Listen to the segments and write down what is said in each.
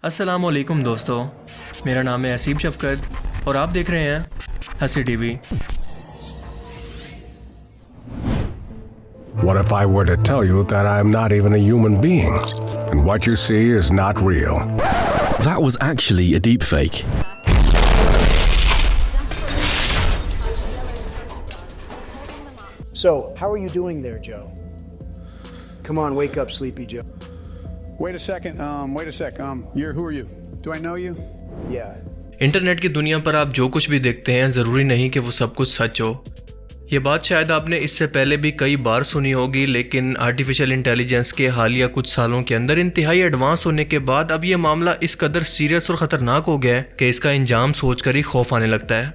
अस्सलामुअलैकुम दोस्तों, मेरा नाम है असीम शफकत और आप देख रहे हैं हंसी TV. What if I were to tell you that I am not even a human being, and what you see is not real? That was actually a deepfake. So, how are you doing there, Joe? Come on, wake up, Sleepy Joe. Wait a second. Who are you? Do I know you? Yeah. Internet की दुनिया पर आप जो कुछ भी देखते हैं ज़रूरी नहीं कि वो सब कुछ सच हो। ये बात शायद आपने इससे पहले भी कई बार सुनी होगी, लेकिन आर्टिफिशियल इंटेलिजेंस के हालिया कुछ सालों के अंदर इंतहाई एडवांस होने के बाद अब ये मामला इस कदर सीरियस और ख़तरनाक हो गया है कि इसका इंजाम सोचकर ही खौफ आने लगता है।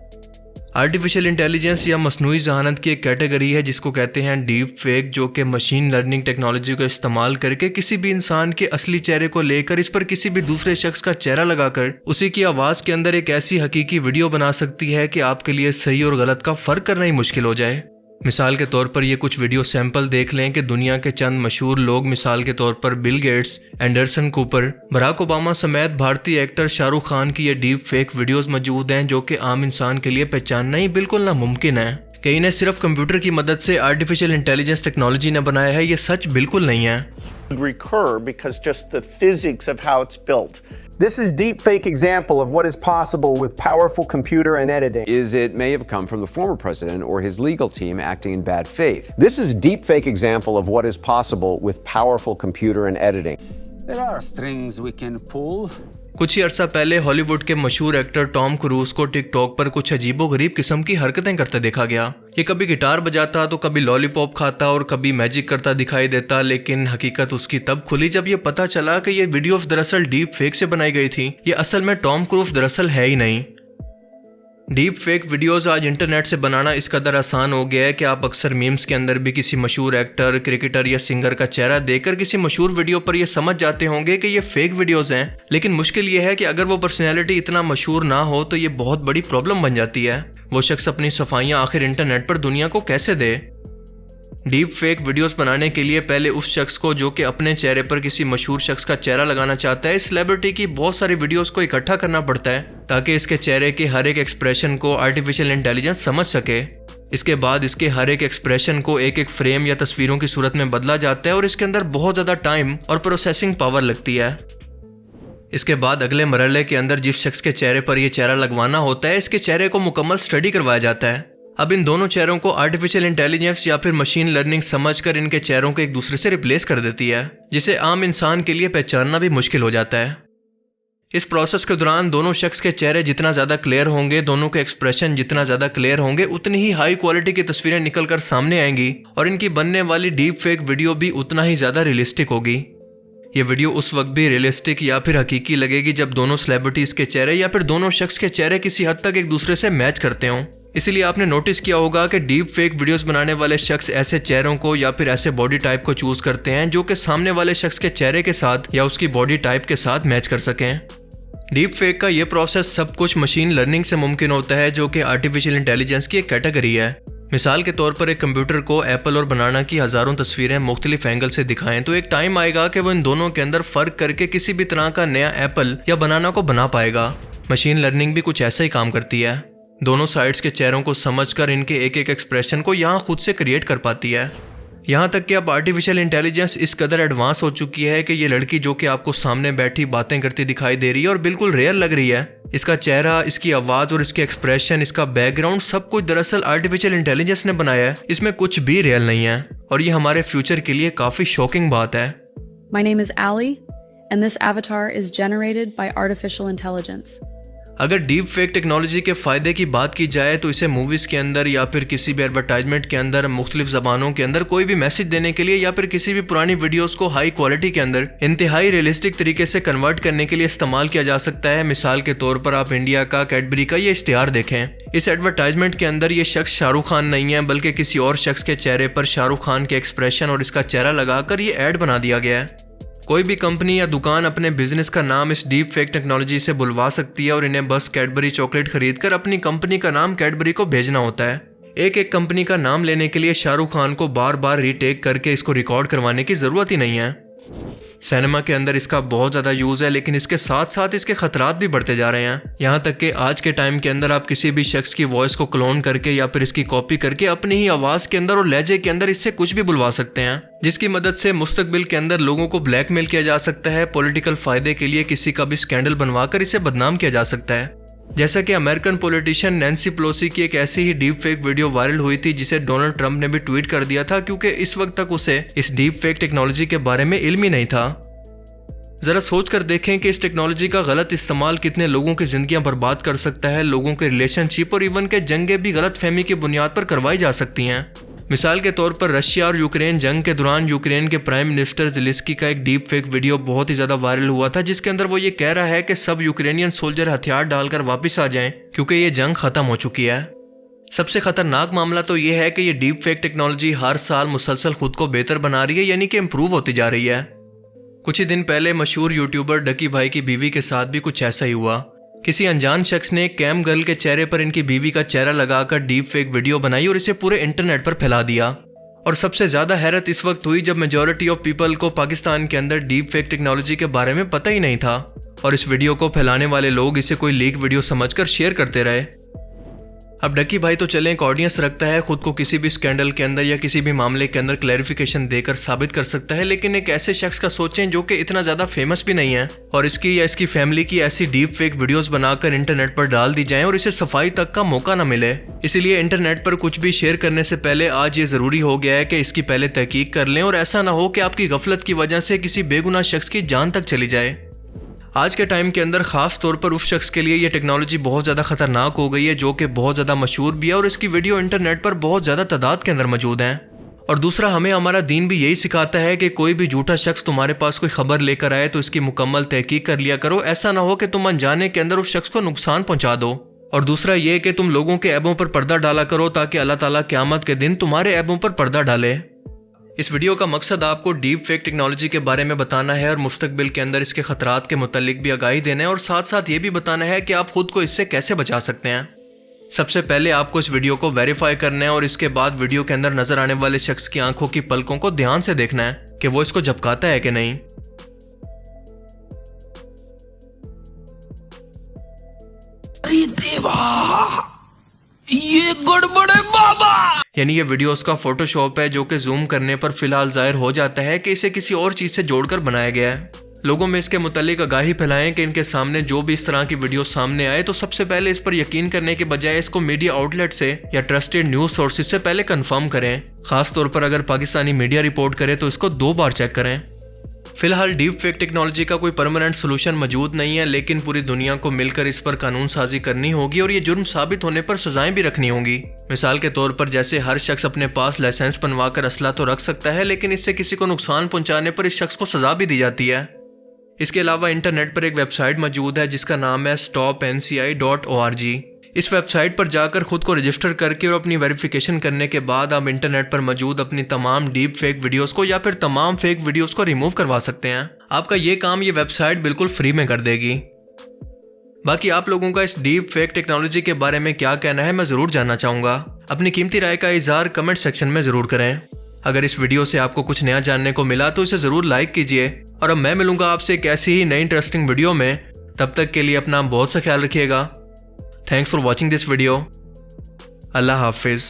आर्टिफिशियल इंटेलिजेंस या मसनूई ज़हानत की एक कैटेगरी है जिसको कहते हैं डीप फेक, जो कि मशीन लर्निंग टेक्नोलॉजी को इस्तेमाल करके किसी भी इंसान के असली चेहरे को लेकर इस पर किसी भी दूसरे शख्स का चेहरा लगाकर उसी की आवाज़ के अंदर एक ऐसी हकीकी वीडियो बना सकती है कि आपके लिए सही और गलत का फ़र्क करना ही मुश्किल हो जाए। मिसाल के तौर पर ये कुछ वीडियो सैंपल देख लें कि दुनिया के चंद मशहूर लोग, मिसाल के तौर पर Bill Gates, Anderson Cooper, Barack Obama समेत भारतीय एक्टर शाहरुख खान की ये डीप फेक वीडियोस मौजूद हैं जो कि आम इंसान के लिए पहचानना ही बिल्कुल नामुमकिन है कि इन्हें सिर्फ कंप्यूटर की मदद से आर्टिफिशियल इंटेलिजेंस टेक्नोलॉजी ने बनाया है। ये सच बिल्कुल नहीं है। Recur because just the physics of how it's built. This is deepfake example of what is possible with powerful computer and editing. Is it may have come from the former president or his legal team acting in bad faith. This is deepfake example of what is possible with powerful computer and editing. There are strings we can pull. कुछ ही अरसा पहले Hollywood के मशहूर actor Tom cruise को TikTok पर कुछ अजीबोगरीब किस्म की हरकतें करते देखा गया। ये कभी गिटार बजाता तो कभी लॉलीपॉप खाता और कभी मैजिक करता दिखाई देता, लेकिन हकीकत उसकी तब खुली जब ये पता चला कि ये वीडियोस दरअसल डीप फेक से बनाई गई थी। ये असल में टॉम क्रूज दरअसल है ही नहीं। डीप फेक वीडियोस आज इंटरनेट से बनाना इस कदर आसान हो गया है कि आप अक्सर मीम्स के अंदर भी किसी मशहूर एक्टर, क्रिकेटर या सिंगर का चेहरा देखकर किसी मशहूर वीडियो पर ये समझ जाते होंगे कि ये फेक वीडियोस हैं। लेकिन मुश्किल ये है कि अगर वो पर्सनैलिटी इतना मशहूर ना हो तो ये बहुत बड़ी प्रॉब्लम बन जाती है। वो शख्स अपनी सफाइयाँ आखिर इंटरनेट पर दुनिया को कैसे दे? डीप फेक वीडियोस बनाने के लिए पहले उस शख्स को जो कि अपने चेहरे पर किसी मशहूर शख्स का चेहरा लगाना चाहता है, सेलिब्रिटी की बहुत सारी वीडियोस को इकट्ठा करना पड़ता है ताकि इसके चेहरे के हर एक एक्सप्रेशन को आर्टिफिशियल इंटेलिजेंस समझ सके। इसके बाद इसके हर एक एक्सप्रेशन को एक एक फ्रेम या तस्वीरों की सूरत में बदला जाता है और इसके अंदर बहुत ज़्यादा टाइम और प्रोसेसिंग पावर लगती है। इसके बाद अगले मरहले के अंदर जिस शख्स के चेहरे पर यह चेहरा लगवाना होता है, इसके चेहरे को मुकम्मल स्टडी करवाया जाता है। अब इन दोनों चेहरों को आर्टिफिशियल इंटेलिजेंस या फिर मशीन लर्निंग समझकर इनके चेहरों को एक दूसरे से रिप्लेस कर देती है, जिसे आम इंसान के लिए पहचानना भी मुश्किल हो जाता है। इस प्रोसेस के दौरान दोनों शख्स के चेहरे जितना ज़्यादा क्लियर होंगे, दोनों के एक्सप्रेशन जितना ज़्यादा क्लियर होंगे, उतनी ही हाई क्वालिटी की तस्वीरें निकल कर सामने आएंगी और इनकी बनने वाली डीप फेक वीडियो भी उतना ही ज़्यादा रियलिस्टिक होगी। ये वीडियो उस वक्त भी रियलिस्टिक या फिर हकीकी लगेगी जब दोनों सेलिब्रिटीज़ के चेहरे या फिर दोनों शख्स के चेहरे किसी हद तक एक दूसरे से मैच करते हों। इसीलिए आपने नोटिस किया होगा कि डीप फेक वीडियोस बनाने वाले शख्स ऐसे चेहरों को या फिर ऐसे बॉडी टाइप को चूज करते हैं जो कि सामने वाले शख्स के चेहरे के साथ या उसकी बॉडी टाइप के साथ मैच कर सकें। डीप फेक का ये प्रोसेस सब कुछ मशीन लर्निंग से मुमकिन होता है, जो कि आर्टिफिशियल इंटेलिजेंस की एक कैटेगरी है। मिसाल के तौर पर एक कंप्यूटर को एप्पल और बनाना की हज़ारों तस्वीरें मुख्तलिफ एंगल से दिखाएं तो एक टाइम आएगा कि वो इन दोनों के अंदर फ़र्क करके किसी भी तरह का नया एप्पल या बनाना को बना पाएगा। मशीन लर्निंग भी कुछ ऐसा ही काम करती है। दोनों साइड्स के चेहरों को समझकर इनके एक एक एक्सप्रेशन को यहाँ खुद से क्रिएट कर पाती है। यहाँ तक कि अब आर्टिफिशियल इंटेलिजेंस इस कदर एडवांस हो चुकी है कि ये लड़की जो कि आपको सामने बैठी बातें करती दिखाई दे रही है और बिल्कुल रियल लग रही है, इसका चेहरा, इसकी आवाज़ और इसके एक्सप्रेशन, इसका बैकग्राउंड सब कुछ दरअसल आर्टिफिशियल इंटेलिजेंस ने बनाया है। इसमें कुछ भी रियल नहीं है और ये हमारे फ्यूचर के लिए काफ़ी शॉकिंग बात है। My name is Ali and this avatar is generated by artificial intelligence. अगर डीप फेक टेक्नोलॉजी के फ़ायदे की बात की जाए तो इसे मूवीज़ के अंदर या फिर किसी भी एडवर्टाइजमेंट के अंदर मुख्तलिफ ज़बानों के अंदर कोई भी मैसेज देने के लिए या फिर किसी भी पुरानी वीडियोस को हाई क्वालिटी के अंदर इंतहाई रियलिस्टिक तरीके से कन्वर्ट करने के लिए इस्तेमाल किया जा सकता है। मिसाल के तौर पर आप इंडिया का कैडबरी का ये इश्तिहार देखें। इस एडवर्टाइजमेंट के अंदर ये शख्स शाहरुख खान नहीं है बल्कि किसी और शख्स के चेहरे पर शाहरुख खान के एक्सप्रेशन और इसका चेहरा लगाकर ये ऐड बना दिया गया है। कोई भी कंपनी या दुकान अपने बिजनेस का नाम इस डीप फेक टेक्नोलॉजी से बुलवा सकती है और इन्हें बस कैडबरी चॉकलेट खरीदकर अपनी कंपनी का नाम कैडबरी को भेजना होता है। एक एक कंपनी का नाम लेने के लिए शाहरुख खान को बार बार रीटेक करके इसको रिकॉर्ड करवाने की ज़रूरत ही नहीं है। सिनेमा के अंदर इसका बहुत ज़्यादा यूज़ है, लेकिन इसके साथ साथ इसके खतरात भी बढ़ते जा रहे हैं। यहाँ तक कि आज के टाइम के अंदर आप किसी भी शख्स की वॉइस को क्लोन करके या फिर इसकी कॉपी करके अपनी ही आवाज़ के अंदर और लहजे के अंदर इससे कुछ भी बुलवा सकते हैं, जिसकी मदद से मुस्तकबिल के अंदर लोगों को ब्लैकमेल किया जा सकता है। पॉलिटिकल फ़ायदे के लिए किसी का भी स्कैंडल बनवाकर इसे बदनाम किया जा सकता है। जैसा कि अमेरिकन पॉलिटिशियन नैन्सी पेलोसी की एक ऐसी ही डीप फेक वीडियो वायरल हुई थी जिसे डोनाल्ड ट्रंप ने भी ट्वीट कर दिया था, क्योंकि इस वक्त तक उसे इस डीप फेक टेक्नोलॉजी के बारे में इल्म ही नहीं था। जरा सोच कर देखें कि इस टेक्नोलॉजी का गलत इस्तेमाल कितने लोगों की जिंदगियां बर्बाद कर सकता है। लोगों के रिलेशनशिप और इवन के जंगें भी गलत फहमी की बुनियाद पर करवाई जा सकती हैं। मिसाल के तौर पर रशिया और यूक्रेन जंग के दौरान यूक्रेन के प्राइम मिनिस्टर ज़ेलेंस्की का एक डीप फेक वीडियो बहुत ही ज़्यादा वायरल हुआ था, जिसके अंदर वो ये कह रहा है कि सब यूक्रेनियन सोल्जर हथियार डालकर वापस आ जाएं क्योंकि ये जंग खत्म हो चुकी है। सबसे खतरनाक मामला तो ये है कि ये डीप फेक टेक्नोलॉजी हर साल मुसलसल खुद को बेहतर बना रही है, यानी कि इम्प्रूव होती जा रही है। कुछ ही दिन पहले मशहूर यूट्यूबर डकी भाई की बीवी के साथ भी कुछ ऐसा ही हुआ। किसी अनजान शख्स ने कैम गर्ल के चेहरे पर इनकी बीवी का चेहरा लगाकर डीप फेक वीडियो बनाई और इसे पूरे इंटरनेट पर फैला दिया। और सबसे ज़्यादा हैरत इस वक्त हुई जब मेजॉरिटी ऑफ पीपल को पाकिस्तान के अंदर डीप फेक टेक्नोलॉजी के बारे में पता ही नहीं था और इस वीडियो को फैलाने वाले लोग इसे कोई लीक वीडियो समझकर शेयर करते रहे। अब डकी भाई तो चले एक ऑडियंस रखता है, खुद को किसी भी स्कैंडल के अंदर या किसी भी मामले के अंदर क्लैरिफिकेशन देकर साबित कर सकता है, लेकिन एक ऐसे शख्स का सोचें जो कि इतना ज़्यादा फेमस भी नहीं है और इसकी या इसकी फैमिली की ऐसी डीप फेक वीडियोस बनाकर इंटरनेट पर डाल दी जाएं और इसे सफाई तक का मौका न मिले। इसीलिए इंटरनेट पर कुछ भी शेयर करने से पहले आज ये ज़रूरी हो गया है कि इसकी पहले तहकीक कर लें और ऐसा ना हो कि आपकी गफलत की वजह से किसी बेगुनाह शख्स की जान तक चली जाए। आज के टाइम के अंदर खास तौर पर उस शख्स के लिए ये टेक्नोलॉजी बहुत ज़्यादा खतरनाक हो गई है जो कि बहुत ज़्यादा मशहूर भी है और इसकी वीडियो इंटरनेट पर बहुत ज़्यादा तादाद के अंदर मौजूद हैं। और दूसरा, हमें हमारा दीन भी यही सिखाता है कि कोई भी झूठा शख्स तुम्हारे पास कोई खबर लेकर आए तो इसकी मुकम्मल तहकीक कर लिया करो। ऐसा ना हो कि तुम अनजाने के अंदर उस शख्स को नुकसान पहुंचा दो। और दूसरा ये कि तुम लोगों के ऐबों पर पर्दा डाला करो ताकि अल्लाह ताला क़यामत के दिन तुम्हारे ऐबों पर पर्दा डाले। इस वीडियो का मकसद आपको डीप फेक टेक्नोलॉजी के बारे में बताना है और मुस्तकबिल के अंदर इसके खतरात के मुतालिक भी आगाही देना है और साथ साथ ये भी बताना है कि आप खुद को इससे कैसे बचा सकते हैं। सबसे पहले आपको इस वीडियो को वेरीफाई करना है और इसके बाद वीडियो के अंदर नजर आने वाले शख्स की आंखों की पलकों को ध्यान से देखना है कि वो इसको झपकाता है कि नहीं। अरे देवा, ये गड़बड़ है बाबा। यानी ये वीडियो उसका फोटोशॉप है जो कि जूम करने पर फिलहाल जाहिर हो जाता है कि इसे किसी और चीज से जोड़कर बनाया गया है। लोगों में इसके मुतालिक आगाही फैलाएं कि इनके सामने जो भी इस तरह की वीडियो सामने आए तो सबसे पहले इस पर यकीन करने के बजाय इसको मीडिया आउटलेट से या ट्रस्टेड न्यूज सोर्सेज से पहले कंफर्म करें। खास तौर पर अगर पाकिस्तानी मीडिया रिपोर्ट करे तो इसको 2 बार चेक करें। फिलहाल डीप फेक टेक्नोलॉजी का कोई परमानेंट सोल्यूशन मौजूद नहीं है, लेकिन पूरी दुनिया को मिलकर इस पर कानून साजी करनी होगी और ये जुर्म साबित होने पर सजाएं भी रखनी होंगी। मिसाल के तौर पर जैसे हर शख्स अपने पास लाइसेंस बनवाकर असला तो रख सकता है, लेकिन इससे किसी को नुकसान पहुंचाने पर इस शख्स को सजा भी दी जाती है। इसके अलावा इंटरनेट पर एक वेबसाइट मौजूद है जिसका नाम है stopnci.org। इस वेबसाइट पर जाकर खुद को रजिस्टर करके और अपनी वेरिफिकेशन करने के बाद आप इंटरनेट पर मौजूद अपनी तमाम डीप फेक वीडियोस को या फिर तमाम फेक वीडियोस को रिमूव करवा सकते हैं। आपका ये काम ये वेबसाइट बिल्कुल फ्री में कर देगी। बाकी आप लोगों का इस डीप फेक टेक्नोलॉजी के बारे में क्या कहना है मैं ज़रूर जानना चाहूँगा। अपनी कीमती राय का इज़हार कमेंट सेक्शन में ज़रूर करें। अगर इस वीडियो से आपको कुछ नया जानने को मिला तो इसे ज़रूर लाइक कीजिए और अब मैं मिलूंगा आपसे एक ऐसी ही नई इंटरेस्टिंग वीडियो में। तब तक के लिए अपना बहुत सा ख्याल रखिएगा। Thanks for watching this video. Allah Hafiz.